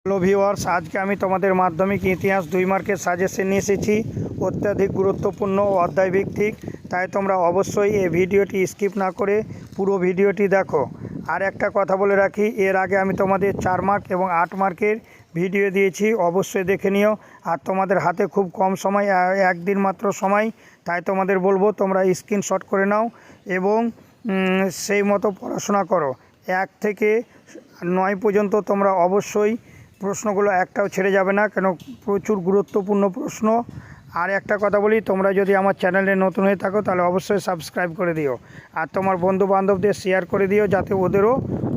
Hello viewers, আজকে আমি তোমাদের মাধ্যমিক ইতিহাস 2 মার্কের সাজেশন নিয়ে এসেছি। অত্যাধিক গুরুত্বপূর্ণ ও অধ্যায়ভিত্তিক, তাই তোমরা অবশ্যই এই ভিডিওটি স্কিপ না করে পুরো ভিডিওটি দেখো। আর একটা কথা বলে রাখি, এর আগে আমি তোমাদের 4 মার্ক এবং 8 মার্কের ভিডিও দিয়েছি, অবশ্যই দেখে নিও। আর তোমাদের হাতে খুব কম সময়, একদিন মাত্র সময়, তাই তোমাদের বলবো তোমরা স্ক্রিনশট করে নাও এবং সেই মতো পড়াশোনা করো। 1 থেকে 9 পর্যন্ত তোমরা অবশ্যই প্রশ্নগুলো একটাও ছেড়ে যাবে না, কেন প্রচুর গুরুত্বপূর্ণ প্রশ্ন। আর একটা কথা বলি, তোমরা যদি আমার চ্যানেলে নতুন হয়ে থাকো তাহলে অবশ্যই সাবস্ক্রাইব করে দিও আর তোমার বন্ধু বান্ধবদের শেয়ার করে দিও, যাতে ওদেরও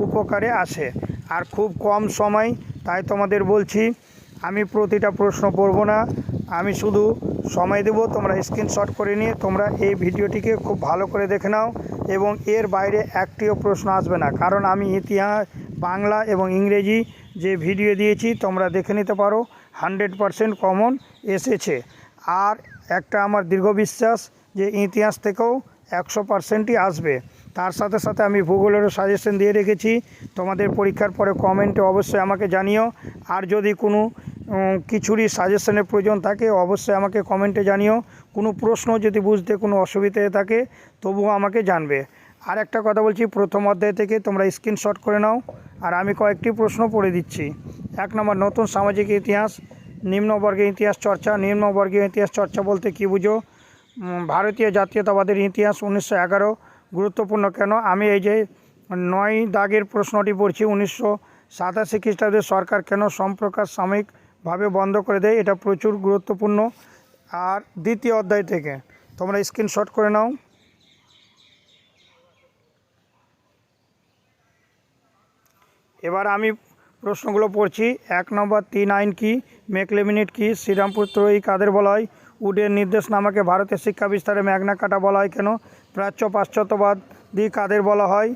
উপকারে আসে। আর খুব কম সময়, তাই তোমাদের বলছি আমি প্রতিটা প্রশ্ন পড়ব না, আমি শুধু সময় দেব। তোমরা স্ক্রিনশট করে নিয়ে তোমরা এই ভিডিওটিকে খুব ভালো করে দেখে নাও এবং এর বাইরে একটিও প্রশ্ন আসবে না, কারণ আমি ইতিহাস, বাংলা এবং ইংরেজি যে ভিডিও দিয়েছি তোমরা দেখে নিতে পারো, 100% কমন এসেছে। আর একটা আমার দৃঢ় বিশ্বাস যে ইতিহাস থেকেও 100%ই আসবে। তার সাথে সাথে আমি ভূগোলেরও সাজেশন দিয়ে রেখেছি, তোমাদের পরীক্ষার পরে কমেন্টে অবশ্যই আমাকে জানিও। আর যদি কোনো কিছুরই সাজেশনের প্রয়োজন থাকে অবশ্যই আমাকে কমেন্টে জানিও। কোনো প্রশ্ন যদি বুঝতে কোনো অসুবিধা থাকে তবুও আমাকে জানবে। আর একটা কথা বলছি, প্রথম অধ্যায় থেকে তোমরা স্ক্রিনশট করে নাও। আর আমি কয়েকটি প্রশ্ন পড়ে দিচ্ছি। 1 নম্বর, নতুন সামাজিক ইতিহাস, নিম্নবর্গের ইতিহাস চর্চা। নিম্নবর্গীয় ইতিহাস চর্চা বলতে কী বুঝো? ভারতীয় জাতীয়তাবাদের ইতিহাস 1911 গুরুত্বপূর্ণ কেন? আমি এই যে 9 দাগের প্রশ্নটি পড়ছি। 1987 খ্রিস্টাব্দে সরকার কেন সম্প্রকাশ সাময়িকভাবে বন্ধ করে দেয়? এটা প্রচুর গুরুত্বপূর্ণ। আর দ্বিতীয় অধ্যায় থেকে তোমরা স্ক্রিনশট করে নাও। এবার আমি প্রশ্নগুলো পড়ছি। 1 নম্বর, 3 আইন কি? মেকলেমিনেট কি? শ্রীরামপুর ত্রয়ী কাদের বলা হয়? উডের নির্দেশনামাকে ভারতের শিক্ষা বিস্তারে ম্যাগনা কাটা বলা হয় কেন? প্রাচ্য পাশ্চাত্যবাদী কাদের বলা হয়?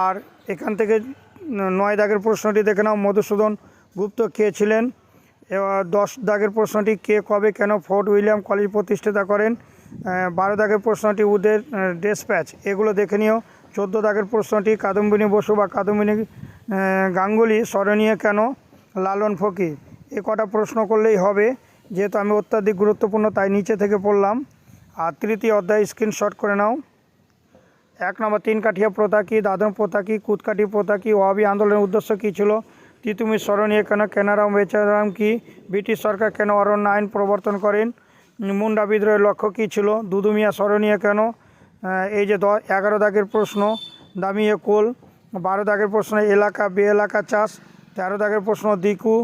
আর এখান থেকে 9 দাগের প্রশ্নটি দেখে নাও। মধুসূদন গুপ্ত কে ছিলেন? এবার 10 দাগের প্রশ্নটি কে, কবে, কেন ফোর্ট উইলিয়াম কলেজ প্রতিষ্ঠাতা করেন? 12 দাগের প্রশ্নটি উদের ডেসপ্যাচ, এগুলো দেখে নিও। 14 দাগের প্রশ্নটি কাদম্বিনী বসু বা কাদম্বিনী গাঙ্গুলি স্মরণীয় কেন? লালন ফকির। এ কটা প্রশ্ন করলেই হবে, যেহেতু আমি অত্যাধিক গুরুত্বপূর্ণ তাই নিচে থেকে পড়লাম। আর তৃতীয় অধ্যায় স্ক্রিনশট করে নাও। 1 নম্বর, 3 কাঠিয়া প্রথা কি? দাদন প্রথা কি? কুতকাঠি প্রথা কি? ওয়াহাবি আন্দোলনের উদ্দেশ্য কী ছিল? তিতুমির স্মরণীয় কেন? কেনারাম বেচারাম কি? ব্রিটিশ সরকার কেন অরণ্য আইন প্রবর্তন করেন? মুন্ডা বিদ্রোহের লক্ষ্য কী ছিল? দুদু মিয়া স্মরণীয় কেন? এই যে 11 দাগের প্রশ্ন, দামিয়ে কোল। 12 দাগের প্রশ্ন, এলাকা বে এলাকা চাষ। 13 দাগের প্রশ্ন, দিকু।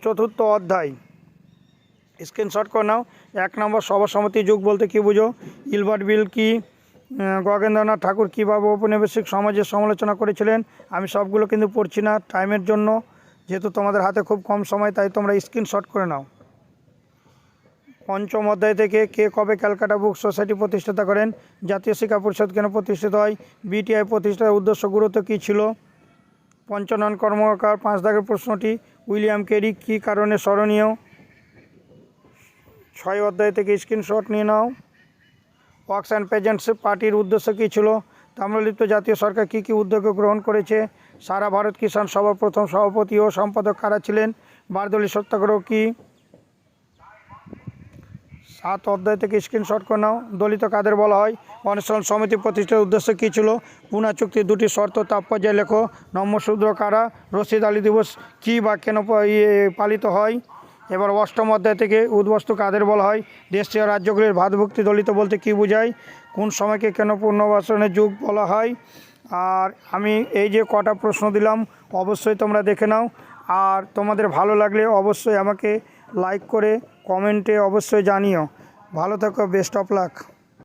চতুর্থ অধ্যায় স্ক্রিনশট করে নাও। 1 নম্বর, সর্বসম্মতি যুগ বলতে কী বুঝো? ইলবার্ট বিল কি? গগেন্দ্রনাথ ঠাকুর কীভাবে ঔপনিবেশিক সমাজের সমালোচনা করেছিলেন? আমি সবগুলো কিন্তু পড়ছি না টাইমের জন্য, যেহেতু তোমাদের হাতে খুব কম সময়, তাই তোমরা স্ক্রিনশট করে নাও। পঞ্চম অধ্যায় থেকে কে, কবে ক্যালকাটা বুক সোসাইটি প্রতিষ্ঠাতা করেন? জাতীয় শিক্ষা পরিষদ কেন প্রতিষ্ঠিত হয়? বিটিআই প্রতিষ্ঠার উদ্দেশ্য গুরুত্ব কী ছিল? পঞ্চনন কর্মকার। 5 দাগের প্রশ্নটি উইলিয়াম কেরি কী কারণে স্মরণীয়? 6 অধ্যায় থেকে স্ক্রিনশট নিয়ে নাও। ওয়ার্কস অ্যান্ড পেজেন্টস পার্টির উদ্দেশ্য কী ছিল? তাম্রলিপ্ত জাতীয় সরকার কী কী উদ্যোগ গ্রহণ করেছে? সারা ভারত কিষাণ সভার প্রথম সভাপতি ও সম্পাদক কারা ছিলেন? বারদৌলি সত্যাগ্রহ কী? 7 অধ্যায় থেকে স্ক্রিনশট করে নাও। দলিত কাদের বলা হয়? অনশন সমিতি প্রতিষ্ঠার উদ্দেশ্য কী ছিল? পুনা চুক্তির 2টি শর্ত তাৎপর্যে লেখো। নম্রশূদ্র কারা? রশিদ আলী দিবস কী বা কেন পালিত হয়? এবার 8ম অধ্যায় থেকে উদ্বস্তু কাদের বলা হয়? দেশীয় রাজ্যগুলির ভাতভুক্তি দলিত বলতে কী বোঝায়? কোন সময়কে কেন পুনর্বাসনের যুগ বলা হয়? আর আমি এই যে কটা প্রশ্ন দিলাম অবশ্যই তোমরা দেখে নাও। আর তোমাদের ভালো লাগলে অবশ্যই আমাকে লাইক করে কমেন্টে অবশ্যই জানিও। ভালো থাকো, বেস্ট অফ লাক।